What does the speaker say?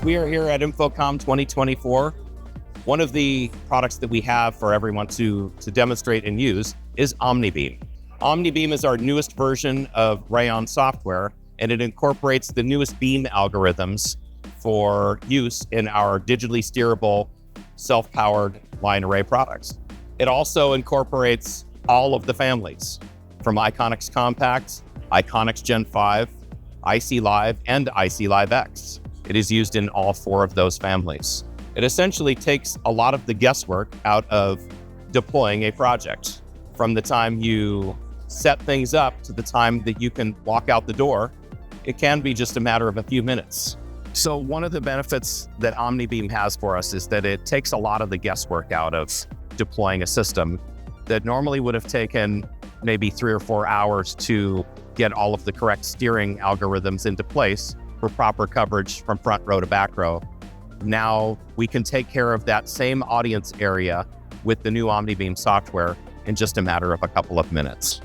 We are here at Infocomm 2024. One of the products that we have for everyone to demonstrate and use is OmniBeam. OmniBeam is our newest version of Rayon software, and it incorporates the newest beam algorithms for use in our digitally steerable, self-powered line array products. It also incorporates all of the families from Iconix Compact, Iconix Gen 5, IC Live, and IC Live X. It is used in all four of those families. It essentially takes a lot of the guesswork out of deploying a project. From the time you set things up to the time that you can walk out the door, it can be just a matter of a few minutes. So one of the benefits that OmniBeam has for us is that it takes a lot of the guesswork out of deploying a system that normally would have taken maybe 3 or 4 hours to get all of the correct steering algorithms into place for proper coverage from front row to back row. Now we can take care of that same audience area with the new OmniBeam software in just a matter of a couple of minutes.